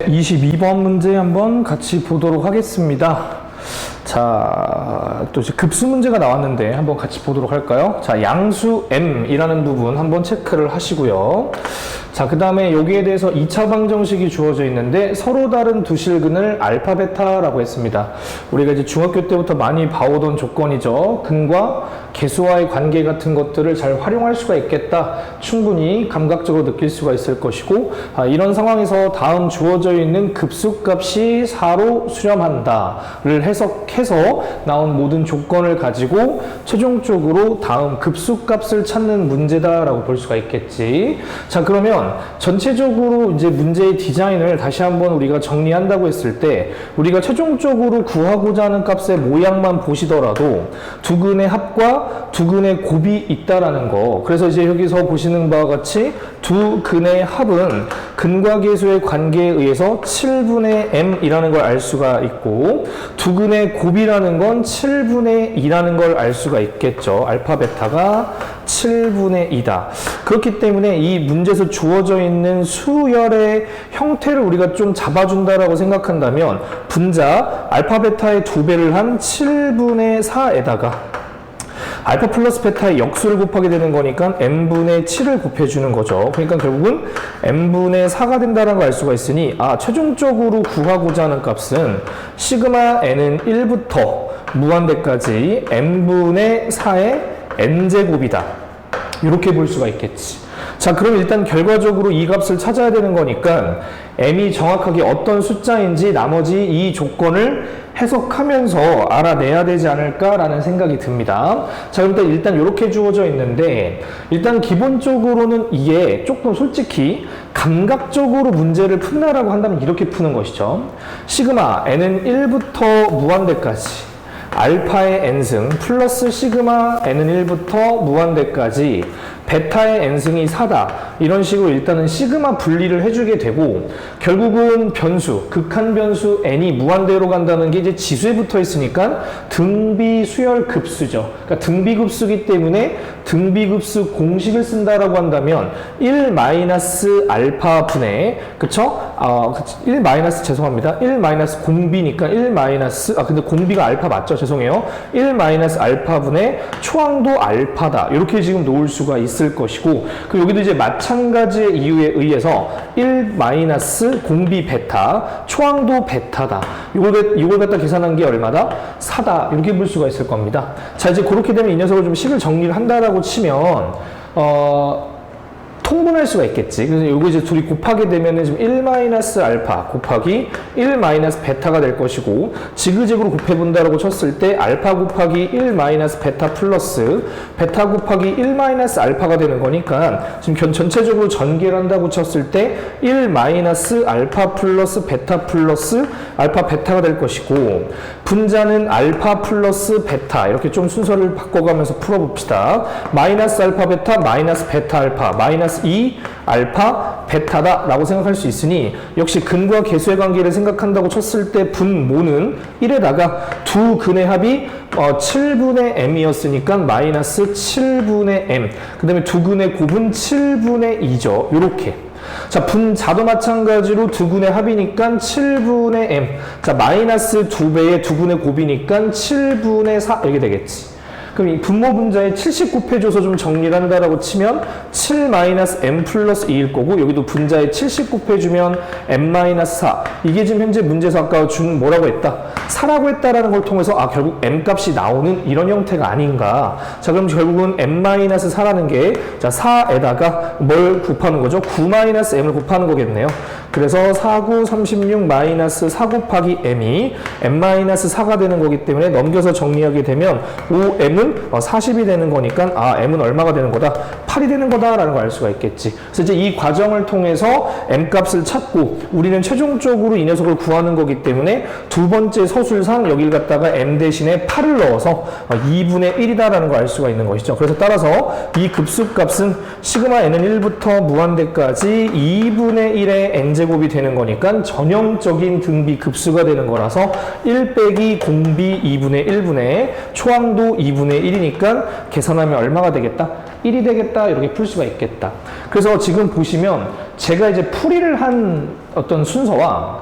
22번 문제 한번 같이 보도록 하겠습니다. 자, 또 이제 급수 문제가 나왔는데 한번 같이 보도록 할까요? 자, 양수 m이라는 부분 한번 체크를 하시고요. 자, 그 다음에 여기에 대해서 2차 방정식이 주어져 있는데 서로 다른 두 실근을 알파, 베타라고 했습니다. 우리가 이제 중학교 때부터 많이 봐오던 조건이죠. 근과 개수와의 관계 같은 것들을 잘 활용할 수가 있겠다. 충분히 감각적으로 느낄 수가 있을 것이고, 이런 상황에서 다음 주어져 있는 급수값이 4로 수렴한다를 해석해서 나온 모든 조건을 가지고 최종적으로 다음 급수값을 찾는 문제다라고 볼 수가 있겠지. 자, 그러면 전체적으로 이제 문제의 디자인을 다시 한번 우리가 정리한다고 했을 때 우리가 최종적으로 구하고자 하는 값의 모양만 보시더라도 두 근의 합과 두 근의 곱이 있다라는 거. 그래서 이제 여기서 보시는 바와 같이 두 근의 합은 근과 계수의 관계에 의해서 7분의 m이라는 걸 알 수가 있고, 두 근의 곱이라는 건 7분의 2라는 걸 알 수가 있겠죠. 알파, 베타가 7분의 2다. 그렇기 때문에 이 문제에서 주어져 있는 수열의 형태를 우리가 좀 잡아준다라고 생각한다면 분자 알파, 베타의 2배를 한 7분의 4에다가 알파 플러스 베타의 역수를 곱하게 되는 거니까 n분의 7을 곱해주는 거죠. 그러니까 결국은 n분의 4가 된다는 걸 알 수가 있으니, 최종적으로 구하고자 하는 값은 시그마 n은 1부터 무한대까지 n분의 4의 n제곱이다. 이렇게 볼 수가 있겠지. 자, 그럼 일단 결과적으로 이 값을 찾아야 되는 거니까 m이 정확하게 어떤 숫자인지 나머지 이 조건을 해석하면서 알아내야 되지 않을까라는 생각이 듭니다. 자, 그럼 일단 이렇게 주어져 있는데, 일단 기본적으로는 이게 조금 솔직히 감각적으로 문제를 푼다라고 한다면 이렇게 푸는 것이죠. 시그마 n은 1부터 무한대까지 알파의 n승 플러스 시그마 n은 1부터 무한대까지 베타의 n승이 4다. 이런 식으로 일단은 시그마 분리를 해주게 되고, 결국은 변수, 극한 변수 n이 무한대로 간다는 게 이제 지수에 붙어 있으니까 등비수열 급수죠. 그러니까 등비급수기 때문에 등비급수 공식을 쓴다라고 한다면 1 마이너스 알파 분의, 그쵸? 1 마이너스, 죄송합니다. 1 마이너스 공비니까 1 마이너스, 근데 공비가 알파 맞죠? 죄송해요. 1 마이너스 알파 분의 초항도 알파다. 이렇게 지금 놓을 수가 있을 것이고, 그리고 여기도 이제 마찬가지의 이유에 의해서 1 마이너스 공비 베타, 초항도 베타다. 이걸 갖다 계산한 게 얼마다? 4다. 이렇게 볼 수가 있을 겁니다. 자, 이제 그렇게 되면 이 녀석을 좀 식을 정리를 한다라고 치면, 통분할 수가 있겠지. 그래서 이거 이제 둘이 곱하게 되면은 지금 1 마이너스 알파 곱하기 1 마이너스 베타가 될 것이고, 지그재그로 곱해본다라고 쳤을 때 알파 곱하기 1 마이너스 베타 플러스 베타 곱하기 1 마이너스 알파가 되는 거니까 지금 전체적으로 전개를 한다고 쳤을 때 1 마이너스 알파 플러스 베타 플러스 알파 베타가 될 것이고, 분자는 알파 플러스 베타, 이렇게 좀 순서를 바꿔가면서 풀어봅시다. 마이너스 알파 베타 마이너스 베타 알파 마이너스 2 알파 베타다 라고 생각할 수 있으니, 역시 근과 개수의 관계를 생각한다고 쳤을 때 분모는 1에다가 두 근의 합이 7분의 m이었으니까 마이너스 7분의 m, 그 다음에 두 근의 곱은 7분의 2죠. 요렇게. 자, 분자도 마찬가지로 두 근의 합이니까 7분의 m. 자, 마이너스 2배의 두 근의 곱이니까 7분의 4 이렇게 되겠지. 그럼 이 분모 분자에 70 곱해줘서 좀 정리를 한다라고 치면 7 마이너스 m 플러스 2일 거고, 여기도 분자에 70 곱해주면 m 마이너스 4. 이게 지금 현재 문제에서 아까 준 뭐라고 했다? 4라고 했다라는 걸 통해서 결국 m 값이 나오는 이런 형태가 아닌가. 자, 그럼 결국은 m 마이너스 4라는 게, 자, 4에다가 뭘 곱하는 거죠? 9 마이너스 m을 곱하는 거겠네요. 그래서 4, 9, 36 마이너스 4 곱하기 m이 m 마이너스 4가 되는 거기 때문에 넘겨서 정리하게 되면 5m은 40이 되는 거니까 m은 얼마가 되는 거다? 8이 되는 거다라는 걸 알 수가 있겠지. 그래서 이제 이 과정을 통해서 m 값을 찾고 우리는 최종적으로 이 녀석을 구하는 거기 때문에 두 번째 서술상 여기를 갖다가 m 대신에 8을 넣어서 2분의 1이다라는 걸 알 수가 있는 것이죠. 그래서 따라서 이 급수값은 시그마 n은 1부터 무한대까지 2분의 1의 n제곱이 되는 거니까 전형적인 등비 급수가 되는 거라서 1 빼기 공비 2분의 1분의 초항도 2분의 1이니까 계산하면 얼마가 되겠다? 1이 되겠다 하겠다 이렇게 풀 수가 있겠다. 그래서 지금 보시면 제가 이제 풀이를 한 어떤 순서와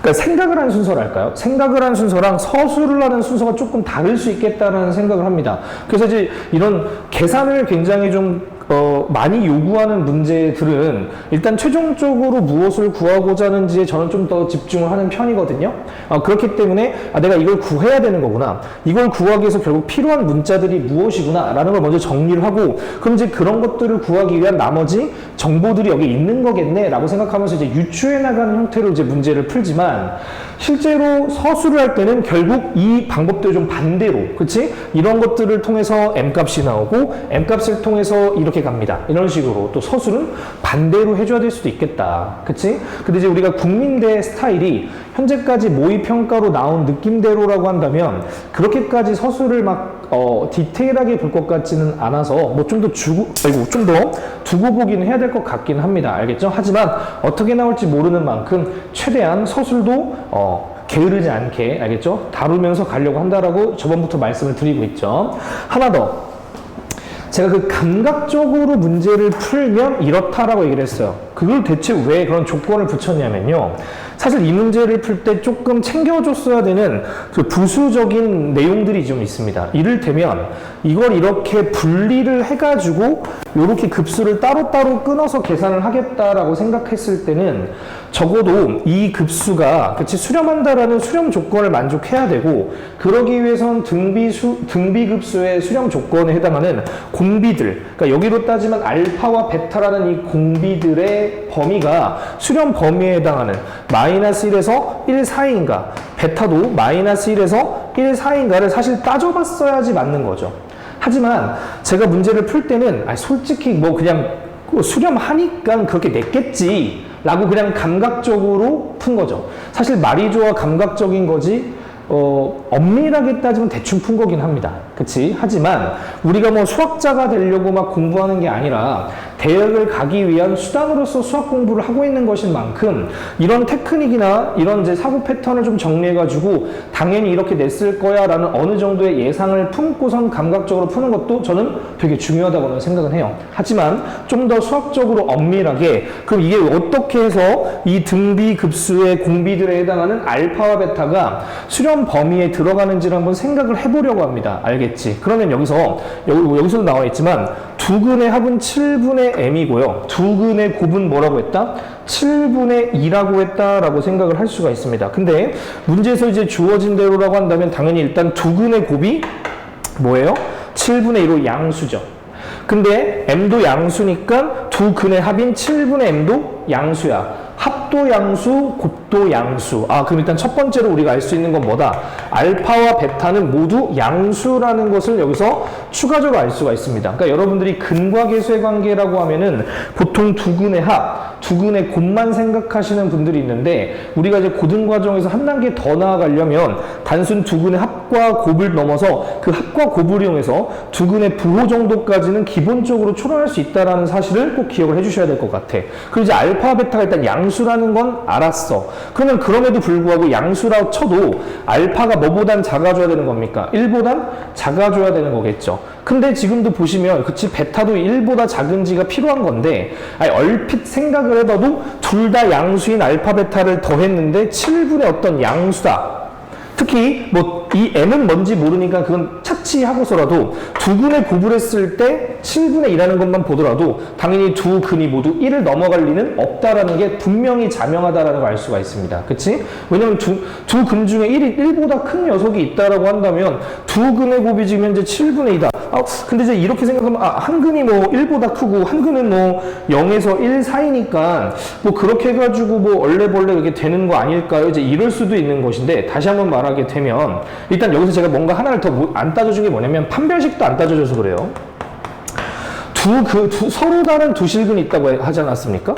그러니까 생각을 한 순서랄까요? 생각을 한 순서랑 서술을 하는 순서가 조금 다를 수 있겠다는 생각을 합니다. 그래서 이제 이런 계산을 굉장히 좀 많이 요구하는 문제들은 일단 최종적으로 무엇을 구하고자 하는지에 저는 좀 더 집중을 하는 편이거든요. 그렇기 때문에 내가 이걸 구해야 되는 거구나. 이걸 구하기 위해서 결국 필요한 문자들이 무엇이구나 라는 걸 먼저 정리를 하고 그럼 이제 그런 것들을 구하기 위한 나머지 정보들이 여기 있는 거겠네 라고 생각하면서 이제 유추해 나가는 형태로 이제 문제를 풀지만 실제로 서술을 할 때는 결국 이 방법들을 좀 반대로 그치? 이런 것들을 통해서 M값이 나오고 M값을 통해서 이렇게 갑니다. 이런 식으로 또 서술은 반대로 해줘야 될 수도 있겠다. 그치? 근데 이제 우리가 국민대 스타일이 현재까지 모의평가로 나온 느낌대로라고 한다면 그렇게까지 서술을 막 디테일하게 볼 것 같지는 않아서 뭐 좀 더 좀 더 두고 보긴 해야 될 것 같긴 합니다. 알겠죠? 하지만 어떻게 나올지 모르는 만큼 최대한 서술도 게으르지 않게 알겠죠? 다루면서 가려고 한다라고 저번부터 말씀을 드리고 있죠. 하나 더. 제가 그 감각적으로 문제를 풀면 이렇다라고 얘기를 했어요. 그걸 대체 왜 그런 조건을 붙였냐면요. 사실 이 문제를 풀 때 조금 챙겨줬어야 되는 그 부수적인 내용들이 좀 있습니다. 이를테면 이걸 이렇게 분리를 해가지고 이렇게 급수를 따로따로 끊어서 계산을 하겠다라고 생각했을 때는 적어도 이 급수가 그치 수렴한다라는 수렴 조건을 만족해야 되고 그러기 위해선 등비급수의 수렴 조건에 해당하는 공비들 그러니까 여기로 따지면 알파와 베타라는 이 공비들의 범위가 수렴 범위에 해당하는 마이너스 1에서 1 사이인가 베타도 마이너스 1에서 1 사이인가를 사실 따져봤어야지 맞는 거죠. 하지만 제가 문제를 풀 때는 솔직히 뭐 그냥 수렴하니까 그렇게 냈겠지 라고 그냥 감각적으로 푼 거죠. 사실 말이 좋아 감각적인 거지 엄밀하게 따지면 대충 푼 거긴 합니다. 그치? 하지만 우리가 뭐 수학자가 되려고 막 공부하는 게 아니라 대학을 가기 위한 수단으로서 수학 공부를 하고 있는 것인 만큼 이런 테크닉이나 이런 이제 사고 패턴을 좀 정리해가지고 당연히 이렇게 냈을 거야 라는 어느 정도의 예상을 품고선 감각적으로 푸는 것도 저는 되게 중요하다고는 생각은 해요. 하지만 좀 더 수학적으로 엄밀하게 그럼 이게 어떻게 해서 이 등비 급수의 공비들에 해당하는 알파와 베타가 수렴 범위에 들어가는지를 한번 생각을 해보려고 합니다. 알겠지? 그러면 여기서도 나와 있지만 두근의 합은 7분의 m이고요. 두근의 곱은 뭐라고 했다? 7분의 2라고 했다라고 생각을 할 수가 있습니다. 근데 문제에서 이제 주어진 대로라고 한다면 당연히 일단 두근의 곱이 뭐예요? 7분의 2로 양수죠. 근데 m도 양수니까 두 근의 합인 7분의 m도 양수야. 합도 양수, 곱도 양수. 그럼 일단 첫 번째로 우리가 알 수 있는 건 뭐다? 알파와 베타는 모두 양수라는 것을 여기서 추가적으로 알 수가 있습니다. 그러니까 여러분들이 근과 계수의 관계라고 하면은 보통 두 근의 합, 두 근의 곱만 생각하시는 분들이 있는데 우리가 이제 고등 과정에서 한 단계 더 나아가려면 단순 두 근의 합과 곱을 넘어서 그 합과 곱을 이용해서 두 근의 부호 정도까지는 기본적으로 초론할 수 있다는 사실을 꼭 기억을 해주셔야 될 것 같아. 그리고 이제 알파, 베타가 일단 양수라는 건 알았어. 그러면 그럼에도 불구하고 양수라고 쳐도 알파가 뭐보단 작아져야 되는 겁니까? 1보단 작아져야 되는 거겠죠. 근데 지금도 보시면 그치 베타도 1보다 작은지가 필요한 건데 얼핏 생각을 해봐도 둘 다 양수인 알파 베타를 더했는데 7분의 어떤 양수다. 특히 뭐 이 m은 뭔지 모르니까 그건 차치하고서라도 두 근의 곱을 했을 때 7분의 2라는 것만 보더라도 당연히 두 근이 모두 1을 넘어갈 리는 없다라는 게 분명히 자명하다라는 걸 알 수가 있습니다. 그치? 왜냐면 두 근 중에 1보다 큰 녀석이 있다라고 한다면 두 근의 곱이 지금 현재 7분의 2다. 근데 이제 이렇게 생각하면 한 근이 뭐 1보다 크고 한 근은 뭐 0에서 1 사이니까 뭐 그렇게 해가지고 뭐 얼레벌레 이렇게 되는 거 아닐까요? 이제 이럴 수도 있는 것인데 다시 한번 말하게 되면 일단 여기서 제가 뭔가 하나를 더 안 따져준 게 뭐냐면 판별식도 안 따져줘서 그래요. 서로 다른 두 실근이 있다고 하지 않았습니까?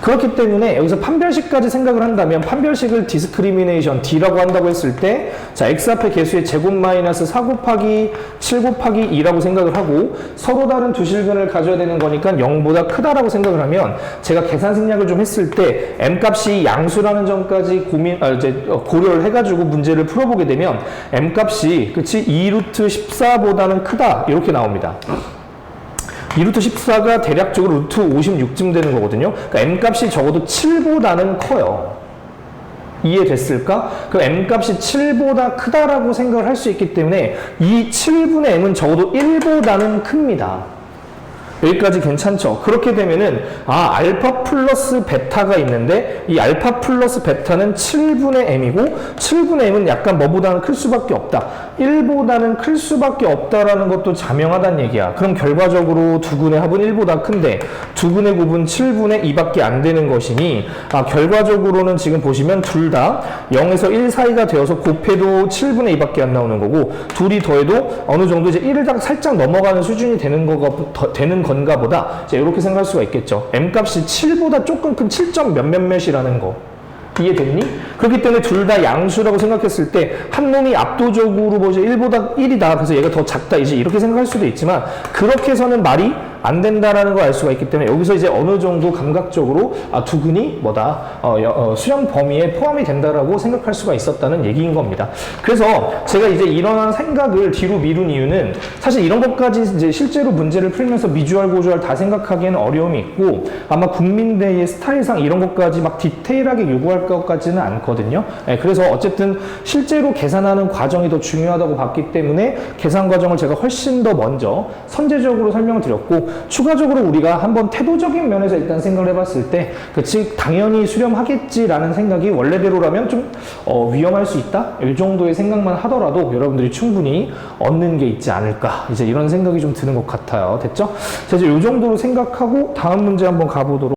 그렇기 때문에 여기서 판별식까지 생각을 한다면 판별식을 디스크리미네이션 D라고 한다고 했을 때 자 x 앞에 개수의 제곱 마이너스 4 곱하기 7 곱하기 2라고 생각을 하고 서로 다른 두 실근을 가져야 되는 거니까 0보다 크다라고 생각을 하면 제가 계산 생략을 좀 했을 때 m값이 양수라는 점까지 고려를 해가지고 문제를 풀어보게 되면 m값이 그치 2루트 14보다는 크다 이렇게 나옵니다. 2루트 14가 대략적으로 루트 56쯤 되는 거거든요. 그러니까 M값이 적어도 7보다는 커요. 이해됐을까? 그 M값이 7보다 크다라고 생각을 할 수 있기 때문에 이 7분의 M은 적어도 1보다는 큽니다. 여기까지 괜찮죠? 그렇게 되면은 알파 플러스 베타가 있는데 이 알파 플러스 베타는 7분의 M이고 7분의 M은 약간 뭐보다는 클 수밖에 없다. 1보다는 클 수밖에 없다라는 것도 자명하다는 얘기야. 그럼 결과적으로 두근의 합은 1보다 큰데 두근의 곱은 7분의 2밖에 안 되는 것이니 결과적으로는 지금 보시면 둘 다 0에서 1 사이가 되어서 곱해도 7분의 2밖에 안 나오는 거고 둘이 더해도 어느 정도 이제 1을 살짝 넘어가는 수준이 되는 건가 보다 이렇게 생각할 수가 있겠죠. M값이 7보다 조금 큰 7점 몇몇몇이라는 거 이해됐니? 그렇기 때문에 둘 다 양수라고 생각했을 때 한 놈이 압도적으로 1보다 1이다 그래서 얘가 더 작다 이제 이렇게 생각할 수도 있지만 그렇게 해서는 말이 안 된다라는 걸 알 수가 있기 때문에 여기서 이제 어느 정도 감각적으로 두근이 수렴 범위에 포함이 된다라고 생각할 수가 있었다는 얘기인 겁니다. 그래서 제가 이제 이런 생각을 뒤로 미룬 이유는 사실 이런 것까지 이제 실제로 문제를 풀면서 미주알 고주알 다 생각하기에는 어려움이 있고 아마 국민대의 스타일상 이런 것까지 막 디테일하게 요구할 것까지는 않거든요. 그래서 어쨌든 실제로 계산하는 과정이 더 중요하다고 봤기 때문에 계산 과정을 제가 훨씬 더 먼저 선제적으로 설명을 드렸고 추가적으로 우리가 한번 태도적인 면에서 일단 생각을 해봤을 때 즉 당연히 수렴하겠지라는 생각이 원래대로라면 좀 위험할 수 있다? 이 정도의 생각만 하더라도 여러분들이 충분히 얻는 게 있지 않을까 이제 이런 생각이 좀 드는 것 같아요. 됐죠? 자, 이제 이 정도로 생각하고 다음 문제 한번 가보도록